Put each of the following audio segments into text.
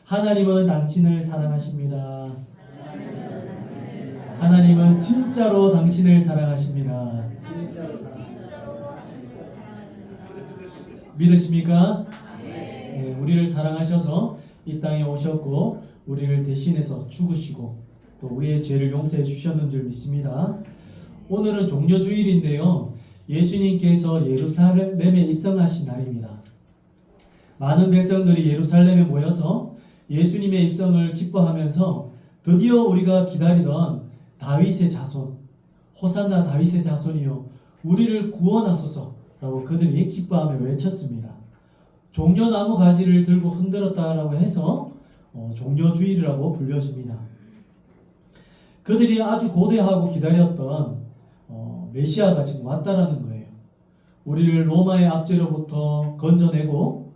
하나님은 당신을 사랑하십니다. 하나님은 진짜로 당신을 사랑하십니다. 믿으십니까? 네, 우리를 사랑하셔서 이 땅에 오셨고 우리를 대신해서 죽으시고 또 우리의 죄를 용서해 주셨는 줄 믿습니다. 오늘은 종려주일인데요. 예수님께서 예루살렘에 입성하신 날입니다. 많은 백성들이 예루살렘에 모여서 예수님의 입성을 기뻐하면서 드디어 우리가 기다리던 다윗의 자손, 호산나 다윗의 자손이요 우리를 구원하소서라고 그들이 기뻐하며 외쳤습니다. 종려나무 가지를 들고 흔들었다라고 해서 종려주일이라고 불려집니다. 그들이 아주 고대하고 기다렸던 메시아가 지금 왔다라는 거예요. 우리를 로마의 압제로부터 건져내고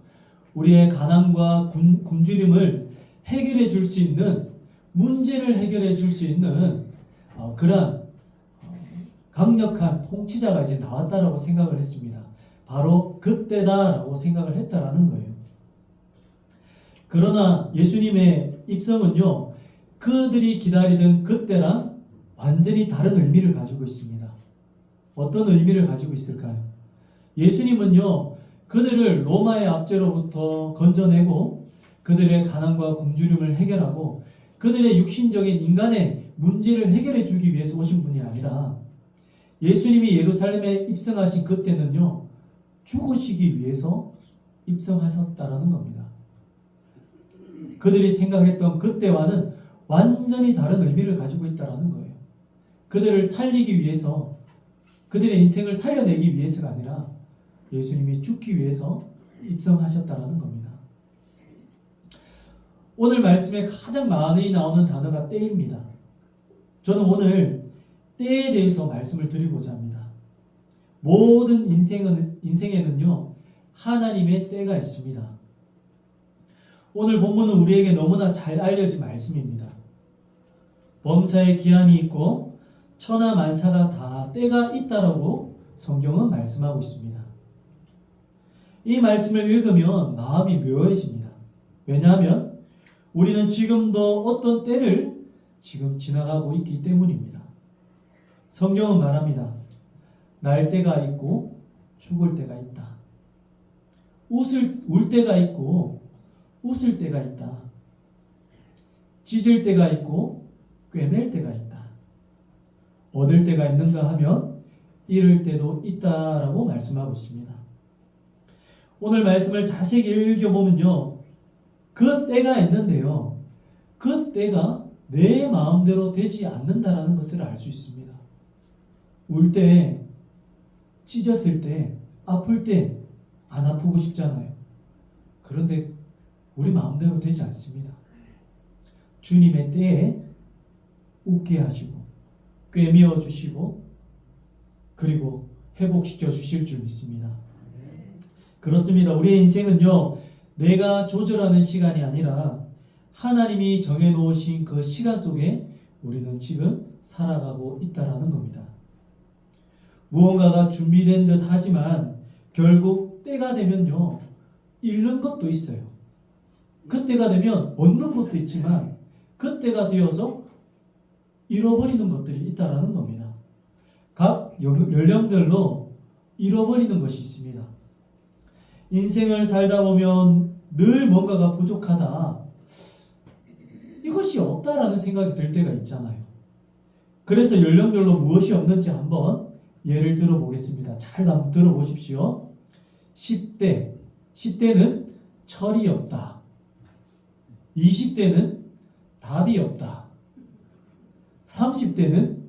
우리의 가난과 굶주림을 해결해 줄 수 있는, 문제를 해결해 줄 수 있는 그러한 강력한 통치자가 이제 나왔다라고 생각을 했습니다. 바로 그때다라고 생각을 했다라는 거예요. 그러나 예수님의 입성은요, 그들이 기다리던 그때랑 완전히 다른 의미를 가지고 있습니다. 어떤 의미를 가지고 있을까요? 예수님은요, 그들을 로마의 압제로부터 건져내고 그들의 가난과 굶주림을 해결하고 그들의 육신적인 인간의 문제를 해결해 주기 위해서 오신 분이 아니라 예수님이 예루살렘에 입성하신 그때는요, 죽으시기 위해서 입성하셨다라는 겁니다. 그들이 생각했던 그때와는 완전히 다른 의미를 가지고 있다라는 거예요. 그들을 살리기 위해서, 그들의 인생을 살려내기 위해서가 아니라 예수님이 죽기 위해서 입성하셨다라는 겁니다. 오늘 말씀에 가장 많이 나오는 단어가 때입니다. 저는 오늘 때에 대해서 말씀을 드리고자 합니다. 모든 인생에는요, 하나님의 때가 있습니다. 오늘 본문은 우리에게 너무나 잘 알려진 말씀입니다. 범사에 기한이 있고 천하 만사가 다 때가 있다라고 성경은 말씀하고 있습니다. 이 말씀을 읽으면 마음이 묘해집니다. 왜냐하면 우리는 지금도 어떤 때를 지금 지나가고 있기 때문입니다. 성경은 말합니다. 날 때가 있고 죽을 때가 있다. 울 때가 있고 웃을 때가 있다. 찢을 때가 있고 꿰맬 때가 있다. 얻을 때가 있는가 하면 잃을 때도 있다라고 말씀하고 있습니다. 오늘 말씀을 자세히 읽어보면요, 그 때가 있는데요, 그 때가 내 마음대로 되지 않는다라는 것을 알 수 있습니다. 울 때, 찢었을 때, 아플 때 안 아프고 싶잖아요. 그런데 우리 마음대로 되지 않습니다. 주님의 때에 웃게 하시고 꿰매어 주시고 그리고 회복시켜 주실 줄 믿습니다. 그렇습니다. 우리의 인생은요, 내가 조절하는 시간이 아니라 하나님이 정해놓으신 그 시간 속에 우리는 지금 살아가고 있다라는 겁니다. 무언가가 준비된 듯 하지만 결국 때가 되면요, 잃는 것도 있어요. 그때가 되면 얻는 것도 있지만 그때가 되어서 잃어버리는 것들이 있다라는 겁니다. 각 연령별로 잃어버리는 것이 있습니다. 인생을 살다 보면 늘 뭔가가 부족하다, 이것이 없다라는 생각이 들 때가 있잖아요. 그래서 연령별로 무엇이 없는지 한번 예를 들어보겠습니다. 잘 한번 들어보십시오. 10대는 철이 없다. 20대는 답이 없다. 30대는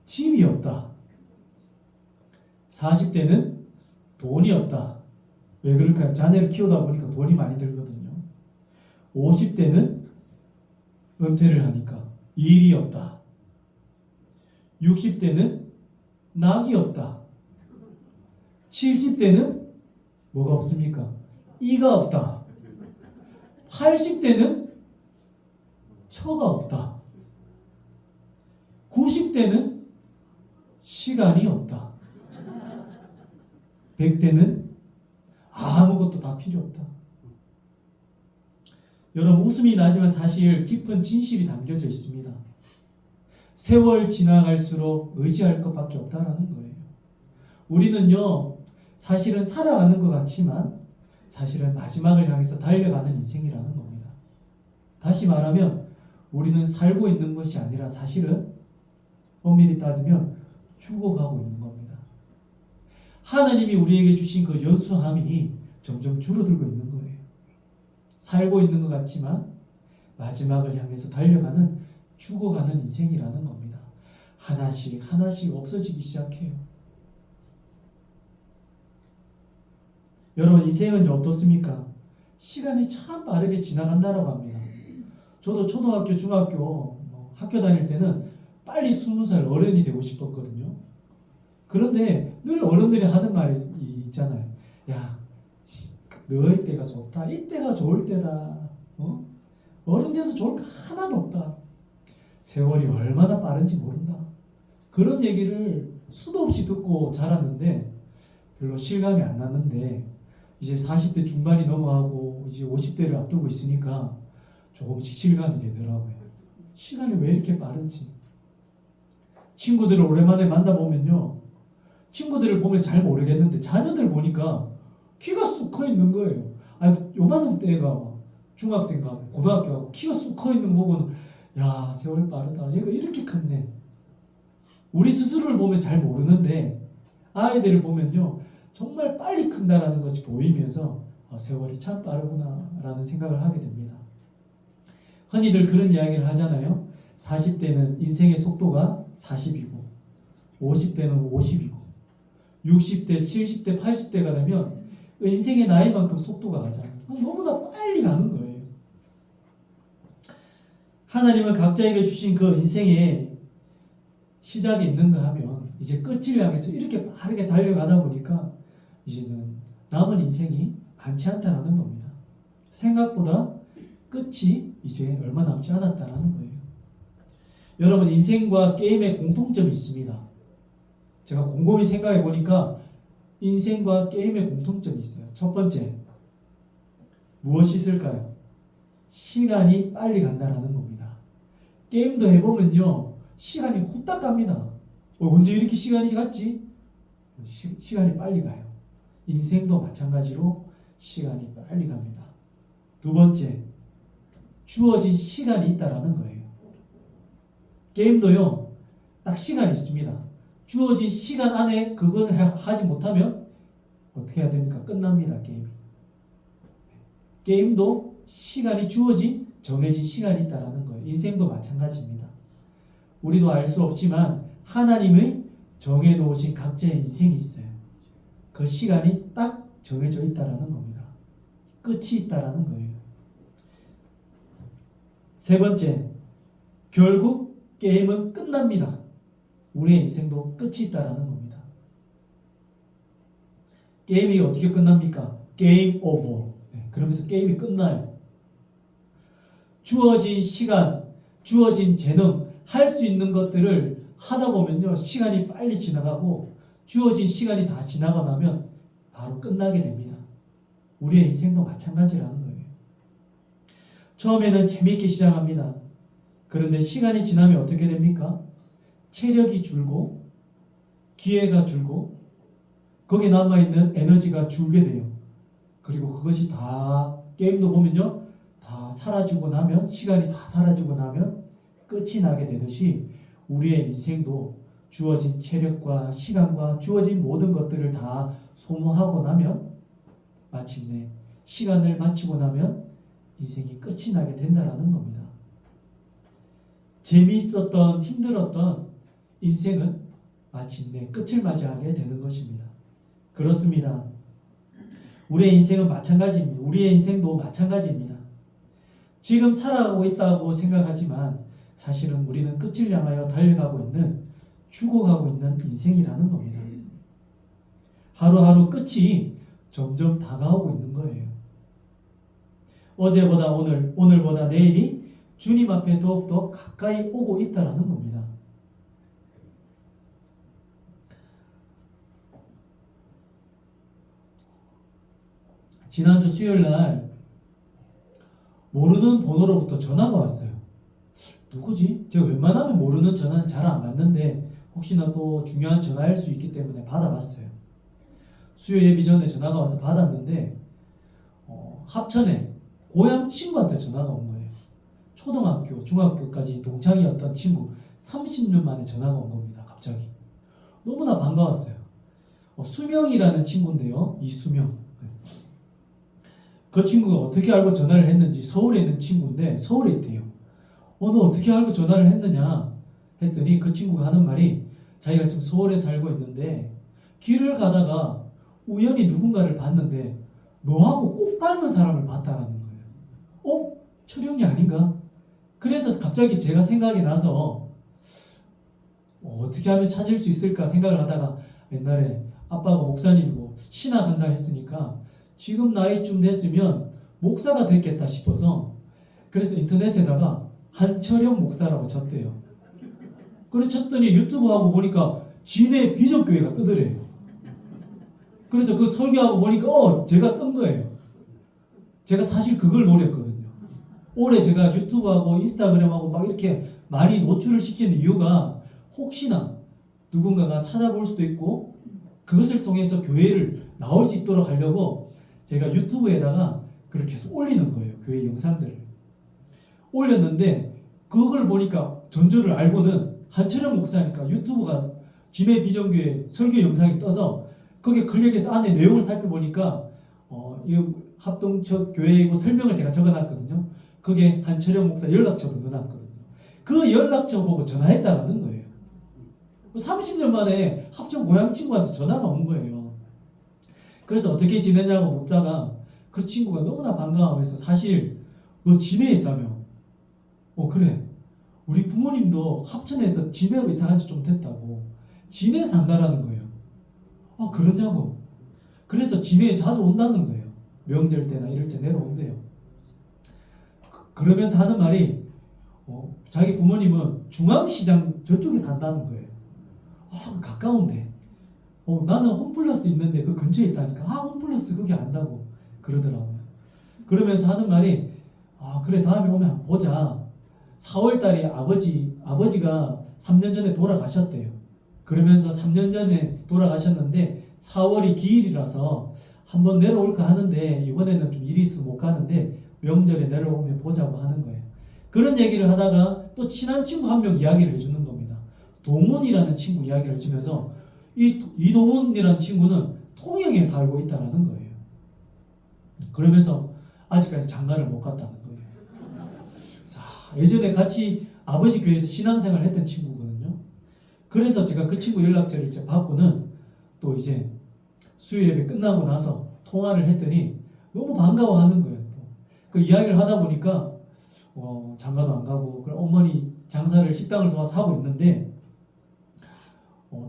집이 없다. 40대는 돈이 없다. 왜 그럴까요? 자녀를 키우다 보니까 돈이 많이 들거든요. 50대는 은퇴를 하니까 일이 없다. 60대는 낙이 없다. 70대는 뭐가 없습니까? 이가 없다. 80대는 처가 없다. 90대는 시간이 없다. 100대는 아무것도 다 필요 없다. 여러분 웃음이 나지만 사실 깊은 진실이 담겨져 있습니다. 세월 지나갈수록 의지할 것밖에 없다라는 거예요. 우리는요 사실은 살아가는 것 같지만 사실은 마지막을 향해서 달려가는 인생이라는 겁니다. 다시 말하면 우리는 살고 있는 것이 아니라 사실은 엄밀히 따지면 죽어가고 있는 겁니다. 하나님이 우리에게 주신 그 연수함이 점점 줄어들고 있는 거예요. 살고 있는 것 같지만 마지막을 향해서 달려가는 죽어가는 인생이라는 겁니다. 하나씩 하나씩 없어지기 시작해요. 여러분 인생은 어떻습니까? 시간이 참 빠르게 지나간다라고 합니다. 저도 초등학교, 중학교 학교 다닐 때는 빨리 20살 어른이 되고 싶었거든요. 그런데 늘 어른들이 하는 말이 있잖아요. 야, 너의 때가 좋다. 이때가 좋을 때다. 어른 돼서 좋을 거 하나도 없다. 세월이 얼마나 빠른지 모른다. 그런 얘기를 수도 없이 듣고 자랐는데 별로 실감이 안 났는데 이제 40대 중반이 넘어가고 이제 50대를 앞두고 있으니까 조금씩 실감이 되더라고요. 시간이 왜 이렇게 빠른지. 친구들을 오랜만에 만나보면요. 친구들을 보면 잘 모르겠는데 자녀들 보니까 키가 쑥 커 있는 거예요. 아니 요만한 때가 중학생 가고 고등학교 가고 키가 쑥 커 있는 거 보고는 야 세월 빠르다. 얘가 이렇게 컸네. 우리 스스로를 보면 잘 모르는데 아이들을 보면요. 정말 빨리 큰다라는 것이 보이면서 세월이 참 빠르구나 라는 생각을 하게 됩니다. 흔히들 그런 이야기를 하잖아요. 40대는 인생의 속도가 40이고 50대는 50이고 60대, 70대, 80대가 되면 인생의 나이만큼 속도가 가잖아요. 너무나 빨리 가는 거예요. 하나님은 각자에게 주신 그 인생의 시작이 있는가 하면 이제 끝을 향해서 이렇게 빠르게 달려가다 보니까 이제는 남은 인생이 많지 않다라는 겁니다. 생각보다 끝이 이제 얼마 남지 않았다라는 거예요. 여러분 인생과 게임의 공통점이 있습니다. 제가 곰곰이 생각해 보니까 인생과 게임의 공통점이 있어요. 첫 번째, 무엇이 있을까요? 시간이 빨리 간다라는 겁니다. 게임도 해보면요, 시간이 후딱 갑니다. 언제 이렇게 시간이 갔지? 시간이 빨리 가요. 인생도 마찬가지로 시간이 빨리 갑니다. 두 번째, 주어진 시간이 있다라는 거예요. 게임도요, 딱 시간이 있습니다. 주어진 시간 안에 그걸 하지 못하면 어떻게 해야 됩니까? 끝납니다. 게임도 시간이 주어진 정해진 시간이 있다라는 거예요. 인생도 마찬가지입니다. 우리도 알 수 없지만 하나님의 정해놓으신 각자의 인생이 있어요. 그 시간이 딱 정해져 있다라는 겁니다. 끝이 있다라는 거예요. 세 번째, 결국 게임은 끝납니다. 우리의 인생도 끝이 있다라는 겁니다. 게임이 어떻게 끝납니까? 게임 오버. 그러면서 게임이 끝나요. 주어진 시간, 주어진 재능, 할 수 있는 것들을 하다 보면요. 시간이 빨리 지나가고 주어진 시간이 다 지나고 나면 바로 끝나게 됩니다. 우리의 인생도 마찬가지라는 거예요. 처음에는 재미있게 시작합니다. 그런데 시간이 지나면 어떻게 됩니까? 체력이 줄고 기회가 줄고 거기에 남아있는 에너지가 줄게 돼요. 그리고 그것이 다 게임도 보면요. 다 사라지고 나면 시간이 다 사라지고 나면 끝이 나게 되듯이 우리의 인생도 주어진 체력과 시간과 주어진 모든 것들을 다 소모하고 나면 마침내 시간을 마치고 나면 인생이 끝이 나게 된다라는 겁니다. 재미있었던 힘들었던 인생은 마침내 끝을 맞이하게 되는 것입니다. 그렇습니다. 우리의 인생은 마찬가지입니다. 우리의 인생도 마찬가지입니다. 지금 살아가고 있다고 생각하지만 사실은 우리는 끝을 향하여 달려가고 있는 죽어가고 있는 인생이라는 겁니다. 하루하루 끝이 점점 다가오고 있는 거예요. 어제보다 오늘, 오늘보다 내일이 주님 앞에 더욱더 가까이 오고 있다는 겁니다. 지난주 수요일 날 모르는 번호로부터 전화가 왔어요. 누구지? 제가 웬만하면 모르는 전화는 잘 안 받는데 혹시나 또 중요한 전화일 수 있기 때문에 받아봤어요. 수요 예비 전에 전화가 와서 받았는데 합천에 고향 친구한테 전화가 온 거예요. 초등학교, 중학교까지 동창이었던 친구 30년 만에 전화가 온 겁니다. 갑자기. 너무나 반가웠어요. 수명이라는 친구인데요. 이수명. 그 친구가 어떻게 알고 전화를 했는지 서울에 있는 친구인데 서울에 있대요. 너 어떻게 알고 전화를 했느냐 했더니 그 친구가 하는 말이 자기가 지금 서울에 살고 있는데 길을 가다가 우연히 누군가를 봤는데 너하고 꼭 닮은 사람을 봤다라는 거예요. 철영이 아닌가? 그래서 갑자기 제가 생각이 나서 어떻게 하면 찾을 수 있을까 생각을 하다가 옛날에 아빠가 목사님이고 신학 한다 했으니까 지금 나이쯤 됐으면 목사가 됐겠다 싶어서 그래서 인터넷에다가 한철영 목사라고 쳤대요. 그래 쳤더니 유튜브하고 보니까 진해 비전교회가 뜨더래요. 그래서 그 설교하고 보니까 제가 뜬 거예요. 제가 사실 그걸 노렸거든요. 올해 제가 유튜브하고 인스타그램하고 막 이렇게 많이 노출을 시키는 이유가 혹시나 누군가가 찾아볼 수도 있고 그것을 통해서 교회를 나올 수 있도록 하려고 제가 유튜브에다가 그렇게 계속 올리는 거예요. 교회 영상들을. 올렸는데 그걸 보니까 전조를 알고는 한철영 목사니까 유튜브가 진해 비전교회 설교 영상이 떠서 거기에 클릭해서 안에 내용을 살펴보니까 이 합동처 교회이고 설명을 제가 적어놨거든요. 그게 한철영 목사 연락처도 넣어놨거든요. 그 연락처 보고 전화했다는 거예요. 30년 만에 합천 고향 친구한테 전화가 온 거예요. 그래서 어떻게 지내냐고 묻다가 그 친구가 너무나 반가워하면서 사실 너 진해에 있다며? 그래. 우리 부모님도 합천에서 진해로 이사한 지 좀 됐다고. 진해 산다라는 거예요. 그러냐고. 그래서 진해에 자주 온다는 거예요. 명절 때나 이럴 때 내려온대요. 그러면서 하는 말이 자기 부모님은 중앙시장 저쪽에 산다는 거예요. 가까운데. 나는 홈플러스 있는데 그 근처에 있다니까. 홈플러스 거기 안다고 그러더라고요. 그러면서 하는 말이 그래 다음에 오면 한번 보자. 4월달에 아버지가 3년 전에 돌아가셨대요. 그러면서 3년 전에 돌아가셨는데 4월이 기일이라서 한번 내려올까 하는데 이번에는 좀 일이 있어서 못 가는데 명절에 내려오면 보자고 하는 거예요. 그런 얘기를 하다가 또 친한 친구 한 명 이야기를 해주는 겁니다. 동훈이라는 친구 이야기를 해주면서 이동훈이라는 친구는 통영에 살고 있다는 거예요. 그러면서 아직까지 장가를 못 갔다는 거예요. 자, 예전에 같이 아버지 교회에서 신앙생활을 했던 친구거든요. 그래서 제가 그 친구 연락처를 이제 받고는 또 이제 수요 예배 끝나고 나서 통화를 했더니 너무 반가워하는 거예요. 그 이야기를 하다 보니까 장가도 안 가고 어머니 장사를 식당을 도와서 하고 있는데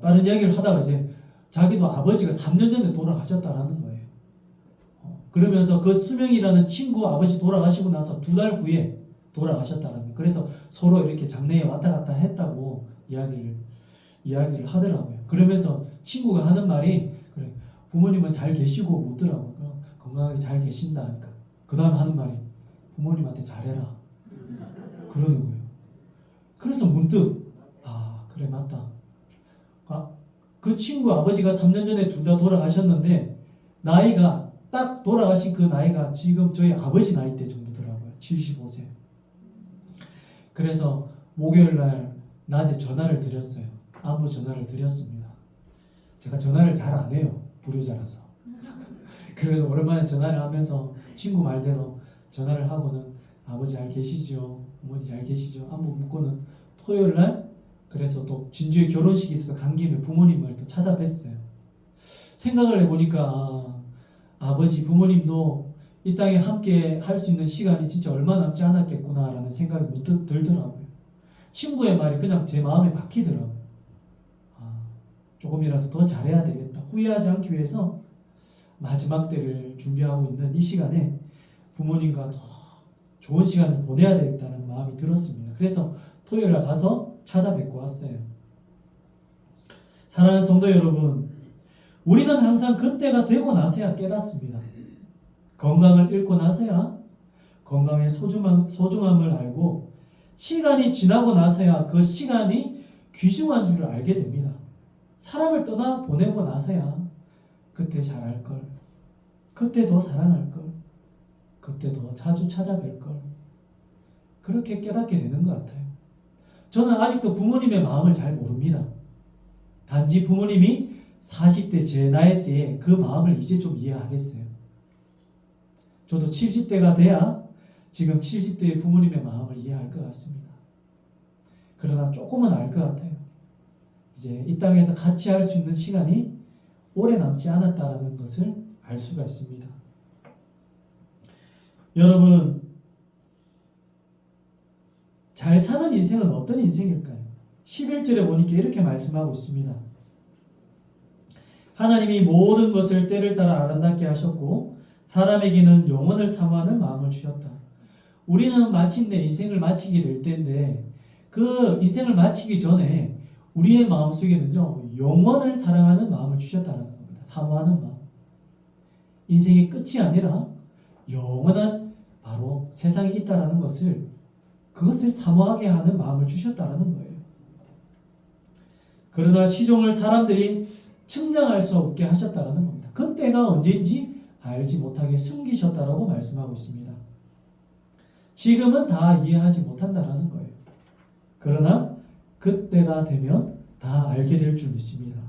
다른 이야기를 하다가 이제 자기도 아버지가 3년 전에 돌아가셨다라는 거예요. 그러면서 그 수명이라는 친구 아버지 돌아가시고 나서 2달 후에 돌아가셨다라는 거예요. 그래서 서로 이렇게 장례에 왔다 갔다 했다고 이야기를 하더라고요. 그러면서 친구가 하는 말이 그래 부모님은 잘 계시고 묻더라고요. 건강하게 잘 계신다 하니까 그 다음 하는 말이 부모님한테 잘해라 그러는 거예요. 그래서 문득 그래 맞다. 그 친구 아버지가 3년 전에 둘 다 돌아가셨는데 나이가 딱 돌아가신 그 나이가 지금 저희 아버지 나이대 정도더라고요. 75세. 그래서 목요일날 낮에 전화를 드렸어요. 안부 전화를 드렸습니다. 제가 전화를 잘 안 해요. 불효자라서. 그래서 오랜만에 전화를 하면서 친구 말대로 전화를 하고는 아버지 잘 계시죠? 어머니 잘 계시죠? 안부 묻고는 토요일날 그래서 또 진주에 결혼식이 있어서 간 김에 부모님을 또 찾아뵀어요. 생각을 해보니까 아버지 부모님도 이 땅에 함께 할 수 있는 시간이 진짜 얼마 남지 않았겠구나라는 생각이 문득 들더라고요. 친구의 말이 그냥 제 마음에 박히더라고요. 조금이라도 더 잘해야 되겠다. 후회하지 않기 위해서 마지막 때를 준비하고 있는 이 시간에 부모님과 더 좋은 시간을 보내야 되겠다는 마음이 들었습니다. 그래서 토요일에 가서 찾아뵙고 왔어요. 사랑하는 성도 여러분, 우리는 항상 그때가 되고 나서야 깨닫습니다. 건강을 잃고 나서야 건강의 소중함을 알고 시간이 지나고 나서야 그 시간이 귀중한 줄을 알게 됩니다. 사람을 떠나 보내고 나서야 그때 잘할 걸, 그때 더 사랑할 걸, 그때 더 자주 찾아뵐 걸, 그렇게 깨닫게 되는 것 같아요. 저는 아직도 부모님의 마음을 잘 모릅니다. 단지 부모님이 40대 제 나이 때에 그 마음을 이제 좀 이해하겠어요. 저도 70대가 돼야 지금 70대의 부모님의 마음을 이해할 것 같습니다. 그러나 조금은 알 것 같아요. 이제 이 땅에서 같이 할 수 있는 시간이 오래 남지 않았다는 것을 알 수가 있습니다. 여러분, 잘 사는 인생은 어떤 인생일까요? 11절에 보니까 이렇게 말씀하고 있습니다. 하나님이 모든 것을 때를 따라 아름답게 하셨고 사람에게는 영원을 사모하는 마음을 주셨다. 우리는 마침내 인생을 마치게 될 텐데 그 인생을 마치기 전에 우리의 마음속에는요, 영원을 사랑하는 마음을 주셨다는 겁니다. 사모하는 마음. 인생의 끝이 아니라 영원한 바로 세상에 있다라는 것을, 그것을 사모하게 하는 마음을 주셨다라는 거예요. 그러나 시종을 사람들이 측량할 수 없게 하셨다라는 겁니다. 그때가 언제인지 알지 못하게 숨기셨다라고 말씀하고 있습니다. 지금은 다 이해하지 못한다라는 거예요. 그러나 그때가 되면 다 알게 될 줄 믿습니다.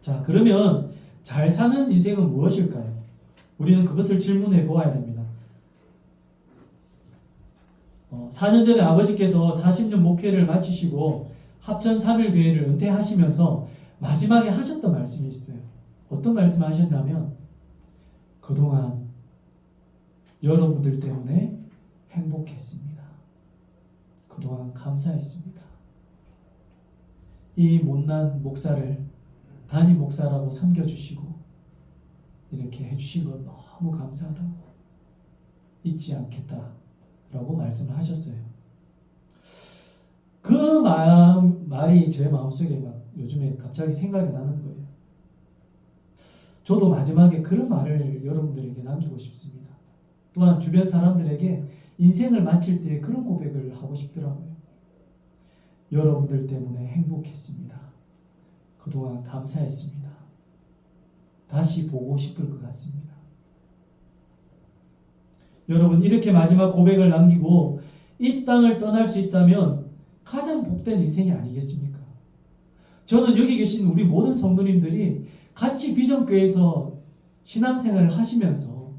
자, 그러면 잘 사는 인생은 무엇일까요? 우리는 그것을 질문해 보아야 됩니다. 4년 전에 아버지께서 40년 목회를 마치시고 합천 3일 교회를 은퇴하시면서 마지막에 하셨던 말씀이 있어요. 어떤 말씀을 하셨냐면, 그동안 여러분들 때문에 행복했습니다. 그동안 감사했습니다. 이 못난 목사를 담임 목사라고 섬겨주시고 이렇게 해주신 것 너무 감사하다고, 잊지 않겠다라고 말씀을 하셨어요. 그 말이 제 마음속에 막 요즘에 갑자기 생각이 나는 거예요. 저도 마지막에 그런 말을 여러분들에게 남기고 싶습니다. 또한 주변 사람들에게 인생을 마칠 때 그런 고백을 하고 싶더라고요. 여러분들 때문에 행복했습니다. 그동안 감사했습니다. 다시 보고 싶을 것 같습니다. 여러분, 이렇게 마지막 고백을 남기고 이 땅을 떠날 수 있다면 가장 복된 인생이 아니겠습니까? 저는 여기 계신 우리 모든 성도님들이 같이 비전교회에서 신앙생활을 하시면서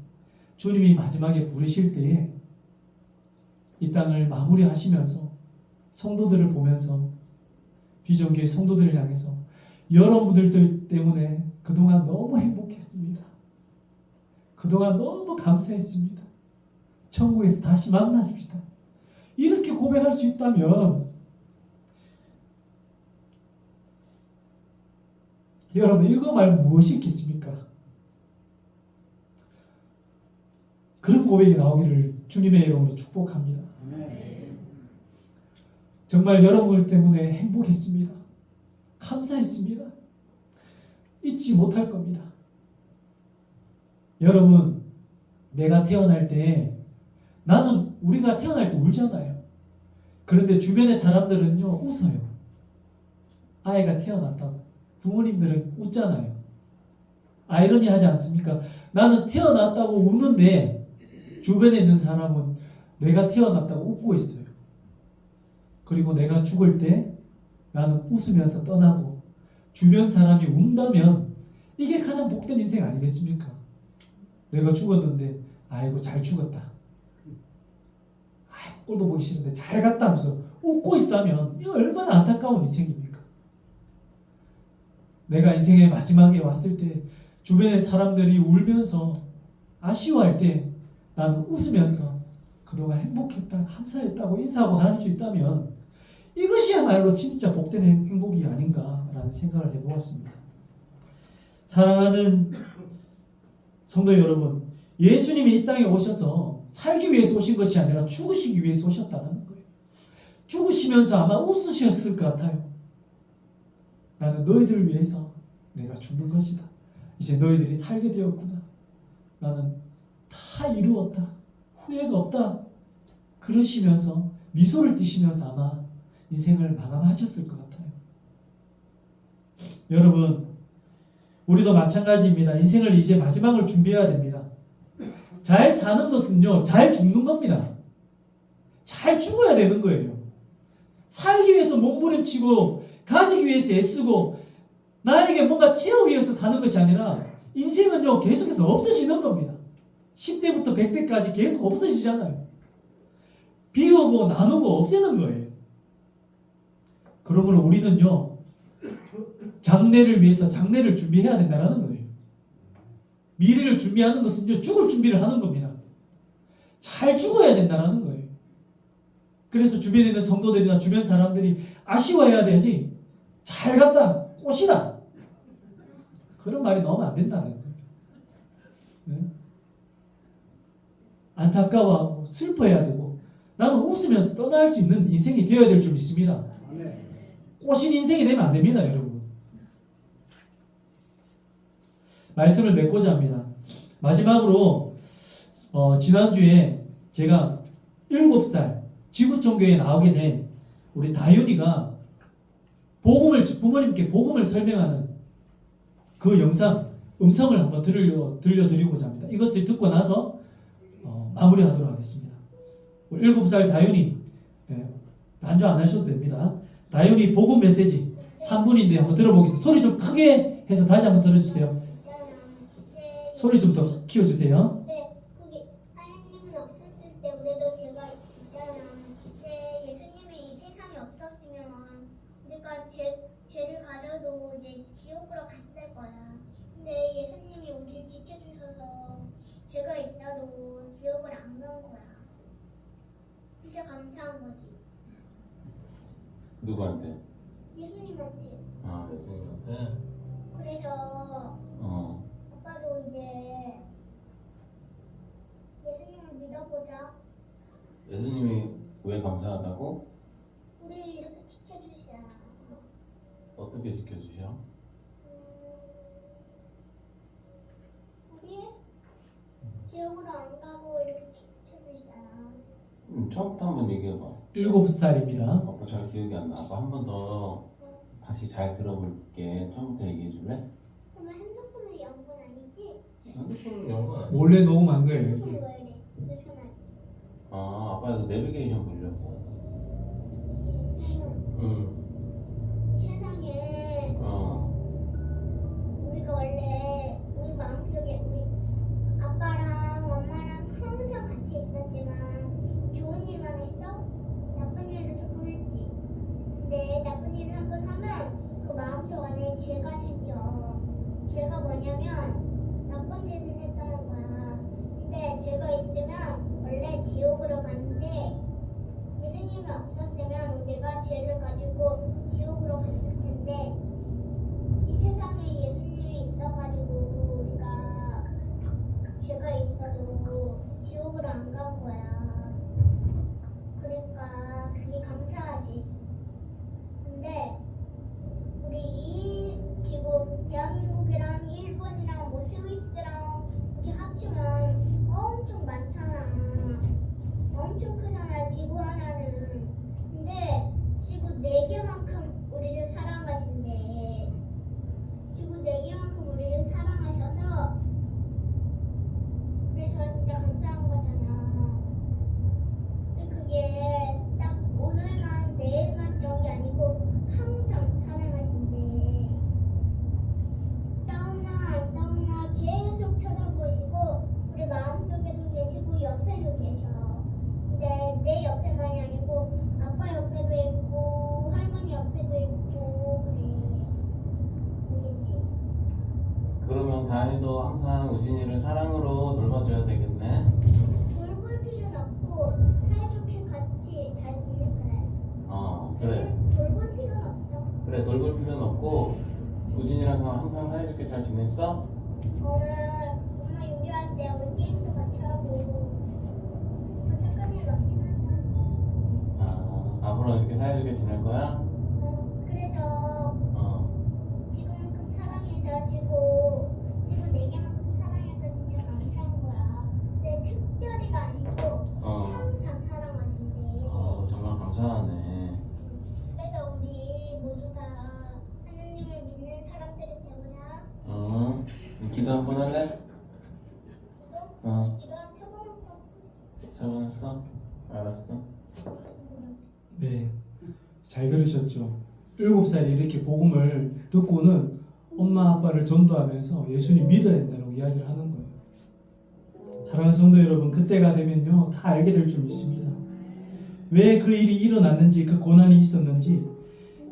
주님이 마지막에 부르실 때에 이 땅을 마무리하시면서 성도들을 보면서 비전교회 성도들을 향해서 여러분들 때문에 그동안 너무 행복했습니다. 그동안 너무 감사했습니다. 천국에서 다시 만나십시다. 이렇게 고백할 수 있다면 여러분, 이거 말고 무엇이 있겠습니까? 그런 고백이 나오기를 주님의 이름으로 축복합니다. 정말 여러분 때문에 행복했습니다. 감사했습니다. 잊지 못할 겁니다. 여러분, 내가 태어날 때, 나는 우리가 태어날 때 울잖아요. 그런데 주변의 사람들은요, 웃어요. 아이가 태어났다고. 부모님들은 웃잖아요. 아이러니하지 않습니까? 나는 태어났다고 우는데 주변에 있는 사람은 내가 태어났다고 웃고 있어요. 그리고 내가 죽을 때 나는 웃으면서 떠나고 주변 사람이 운다면 이게 가장 복된 인생 아니겠습니까? 내가 죽었는데 아이고 잘 죽었다. 아이고 꼴도 보기 싫은데 잘 갔다 하면서 웃고 있다면 이 얼마나 안타까운 인생입니까? 내가 인생의 마지막에 왔을 때 주변의 사람들이 울면서 아쉬워할 때 나는 웃으면서 그동안 행복했다, 감사했다고 인사하고 갈 수 있다면 이것이야말로 진짜 복된 행복이 아닌가라는 생각을 해보았습니다. 사랑하는 성도 여러분, 예수님이 이 땅에 오셔서 살기 위해서 오신 것이 아니라 죽으시기 위해서 오셨다는 거예요. 죽으시면서 아마 웃으셨을 것 같아요. 나는 너희들을 위해서 내가 죽는 것이다. 이제 너희들이 살게 되었구나. 나는 다 이루었다. 후회가 없다. 그러시면서 미소를 띠시면서 아마 인생을 마감하셨을 것 같아요. 여러분, 우리도 마찬가지입니다. 인생을 이제 마지막을 준비해야 됩니다. 잘 사는 것은요, 잘 죽는 겁니다. 잘 죽어야 되는 거예요. 살기 위해서 몸부림치고 가지기 위해서 애쓰고 나에게 뭔가 채우기 위해서 사는 것이 아니라 인생은요, 계속해서 없어지는 겁니다. 10대부터 100대까지 계속 없어지잖아요. 비우고 나누고 없애는 거예요. 그러므로 우리는요, 장래를 위해서 장래를 준비해야 된다는 거예요. 미래를 준비하는 것은요, 죽을 준비를 하는 겁니다. 잘 죽어야 된다는 거예요. 그래서 주변에 있는 성도들이나 주변 사람들이 아쉬워해야 되지, 잘 갔다, 꽃이다, 그런 말이 나오면 안 된다는 거예요. 네? 안타까워하고 슬퍼해야 되고 나는 웃으면서 떠날 수 있는 인생이 되어야 될 줄 믿습니다. 꼬신 인생이 되면 안 됩니다, 여러분. 말씀을 맺고자 합니다. 마지막으로 지난주에 제가 7살 지구촌교회에 나오게 된 우리 다윤이가 부모님께 복음을 설명하는 그 영상 음성을 한번 들려드리고자 합니다. 이것을 듣고 나서 마무리하도록 하겠습니다. 7살 다윤이, 반주 안 하셔도 됩니다. 다윤이 복음 메시지 3분인데 한번 들어보겠습니다. 소리 좀 크게 해서 다시 한번 들어주세요. 소리 좀 더 키워주세요. 네, 그게 하나님은 없었을 때 우리도 죄가 있잖아. 근데 예수님이 이 세상에 없었으면 우리가 죄를 가져도 이제 지옥으로 갔을 거야. 근데 예수님이 우리를 지켜주셔서 죄가 있어도 지옥을 안 간 거야. 진짜 감사한 거지. 누구한테? 예수님한테. 아, 예수님한테? 그래서 아빠도 이제 예수님을 믿어보자. 예수님이 왜 감사하다고? 우리를 이렇게 지켜주시잖아. 어떻게 지켜주셔? 우리 지옥으로 안 가고 이렇게 지켜주시잖아. 처음부터 한번 얘기해봐. 7살입니다. 아빠 잘 기억이 안 나. 아빠 한 번 더 다시 잘 들어볼게. 처음부터 얘기해줄래? 그러면 핸드폰을 연 건 아니지? 핸드폰 연건 아니야. 몰래 녹음한 거예요. 핸드폰 이게. 왜 이래? 불편하게. 아빠 이거 내비게이션 보려고. 응. 세상에 우리가 원래 우리 마음속에 우리 아빠랑 엄마랑 항상 같이 있었지만 좋은 일만 했어? 나쁜 일도 조금 했지. 근데 나쁜 일을 한 번 하면 그 마음속 안에 죄가 생겨. 죄가 뭐냐면 나쁜 짓을 했다는 거야. 근데 죄가 있으면 원래 지옥으로 가는데 예수님이 없었으면 우리가 죄를 가지고 지옥으로 갔을 텐데 이 세상에 예수님이 있어가지고 우리가 죄가 있어도 지옥으로 안 간 거야. 그러니까 그게 감사하지. 근데 우리 이 지금 대한민국이랑 일본이랑 뭐 스위스랑 이렇게 합치면 엄청 많잖아. 엄청 크잖아, 지구 하나는. 근데 지구 4개만큼 우리를 사랑하신대. 지구 4개만큼 우리를 사랑하셔서 그래서 진짜 감사한 거잖아. 근데 그게 딱 오늘만 내일만 그런 게 아니고 항상 사랑하신대. 싸우나 안 싸우나 계속 쳐다보시고 우리 마음속에도 계시고 옆에도 계셔. 근데 내 옆에만이 아니고 아빠 옆에도 있고 할머니 옆에도 있고 그래. 알겠지? 그러면 다혜도 항상 우진이를 사랑으로 돌봐줘야 되겠네. 돌볼 필요는 없고 사이좋게 같이 잘 지내야지. 그래. 돌볼 필요는 없어. 그래, 돌볼 필요는 없고 우진이랑 항상 사이좋게 잘 지냈어? 오늘 엄마 요리할 때 우리 게임도 같이 하고 착한 일 많긴 하자. 앞으로 이렇게 사이좋게 지낼 거야? 그래서 지구만큼 사랑해서 지구 4개만큼 사랑해서 진짜 감사한 거야. 근데 특별히가 아니고 감사하네. 그래서 우리 모두 다 하나님을 믿는 사람들이 되고자 응. 기도 한번 할래? 기도? 어. 기도 한 3번 잘못했어? 알았어. 네, 잘 들으셨죠? 7살에 이렇게 복음을 듣고는 엄마 아빠를 전도하면서 예수님 믿어야 된다고 이야기를 하는 거예요. 사랑하는 성도 여러분, 그때가 되면요 다 알게 될 줄 믿습니다. 왜 그 일이 일어났는지, 그 고난이 있었는지,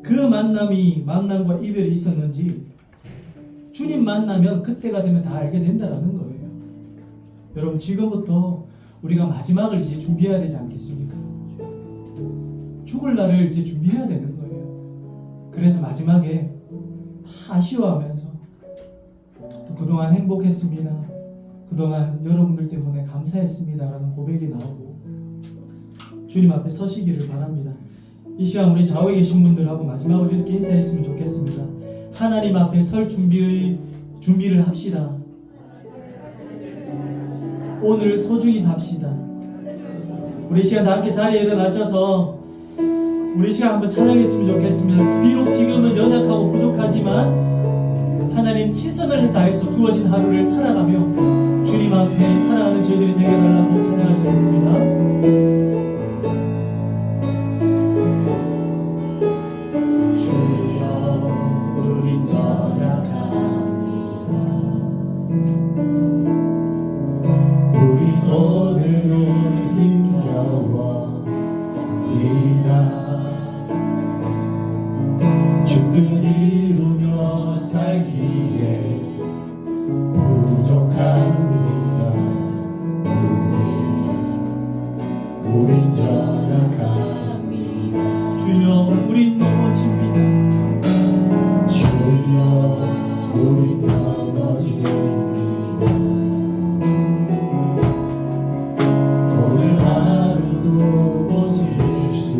그 만남과 이별이 있었는지 주님 만나면 그때가 되면 다 알게 된다는 거예요. 여러분, 지금부터 우리가 마지막을 이제 준비해야 되지 않겠습니까? 죽을 날을 이제 준비해야 되는 거예요. 그래서 마지막에 다 아쉬워하면서 또 그동안 행복했습니다, 그동안 여러분들 때문에 감사했습니다 라는 고백이 나오고 주님 앞에 서시기를 바랍니다. 이 시간 우리 좌우에 계신 분들하고 마지막으로 이렇게 인사했으면 좋겠습니다. 하나님 앞에 설 준비를 합시다. 오늘 소중히 삽시다. 우리 이 시간 다 함께 자리에 일어나셔서 우리 이 시간 한번 찬양했으면 좋겠습니다. 비록 지금은 연약하고 부족하지만 하나님 최선을 다해서 주어진 하루를 살아가며 주님 앞에 살아가는 저희들이 되게 달라고 찬양하시겠습니다. 오늘 하루도 보실 수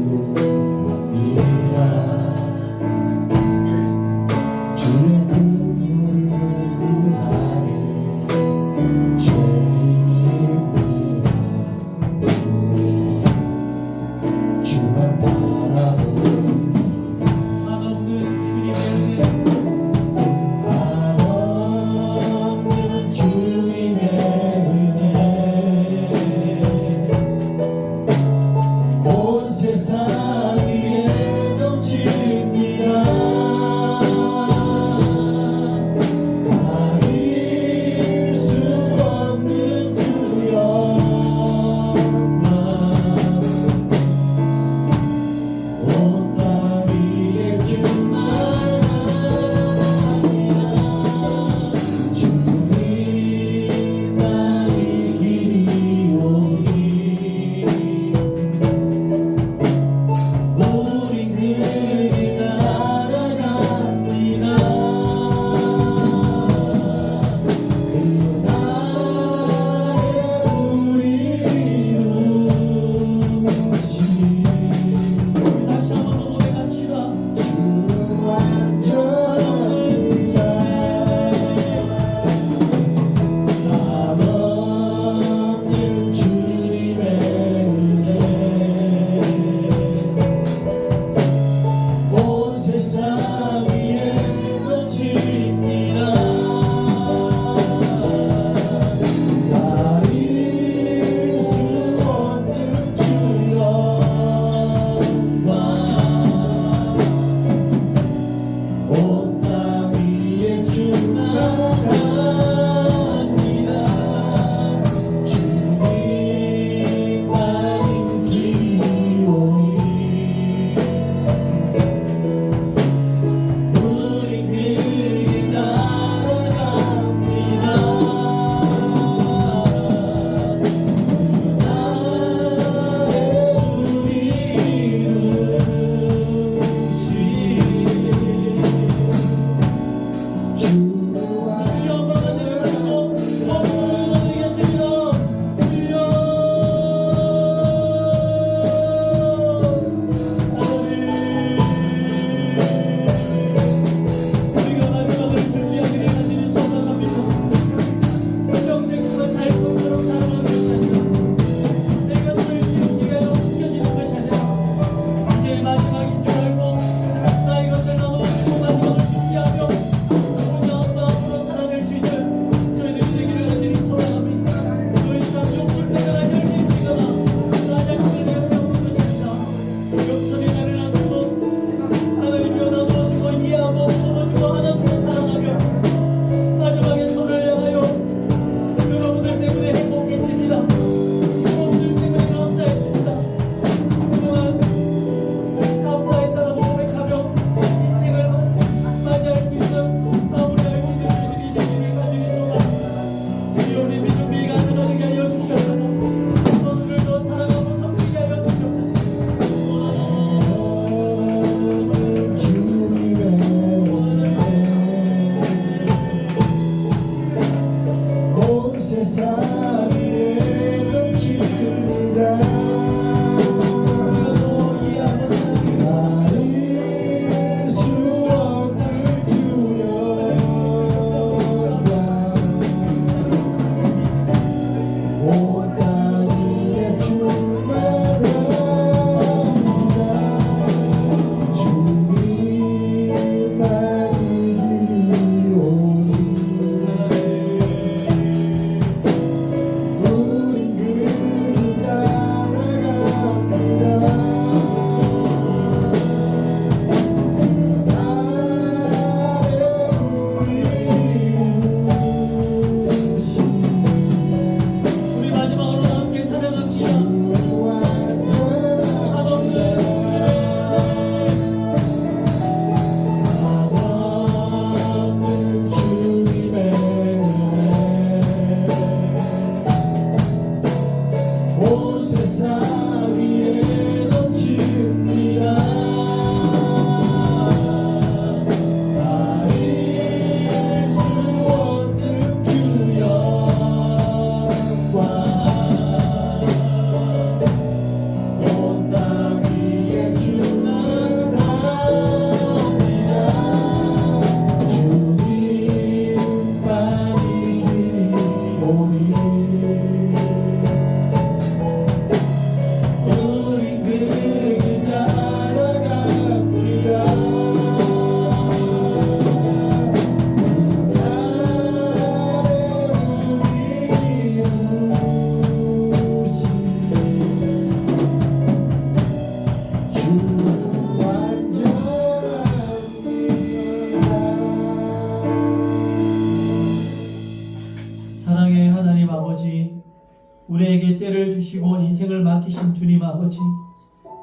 주시고 인생을 맡기신 주님 아버지,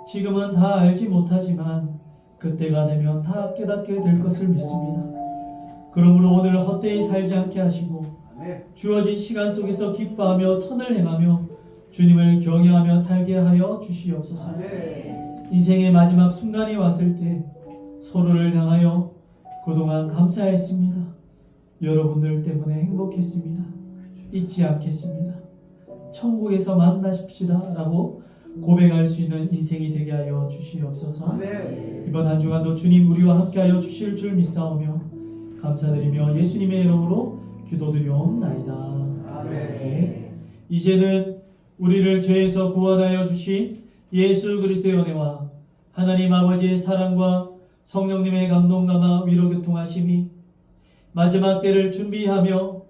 지금은 다 알지 못하지만 그때가 되면 다 깨닫게 될 것을 믿습니다. 그러므로 오늘 헛되이 살지 않게 하시고 주어진 시간 속에서 기뻐하며 선을 행하며 주님을 경외하며 살게 하여 주시옵소서. 인생의 마지막 순간이 왔을 때 서로를 향하여 그동안 감사했습니다. 여러분들 때문에 행복했습니다. 잊지 않겠습니다. 천국에서 만나십시다 라고 고백할 수 있는 인생이 되게 하여 주시옵소서. 이번 한 주간도 주님 우리와 함께하여 주실 줄 믿사오며 감사드리며 예수님의 이름으로 기도드리옵나이다. 네. 이제는 우리를 죄에서 구원하여 주신 예수 그리스도의 은혜와 하나님 아버지의 사랑과 성령님의 감동감화 위로교통하심이 마지막 때를 준비하며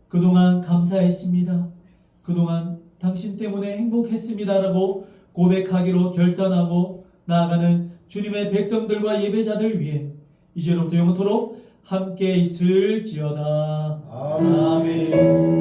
그동안 감사했습니다. 그동안 당신 때문에 행복했습니다라고 고백하기로 결단하고 나아가는 주님의 백성들과 예배자들 위해 이제로부터 영원토록 함께 있을지어다. 아멘.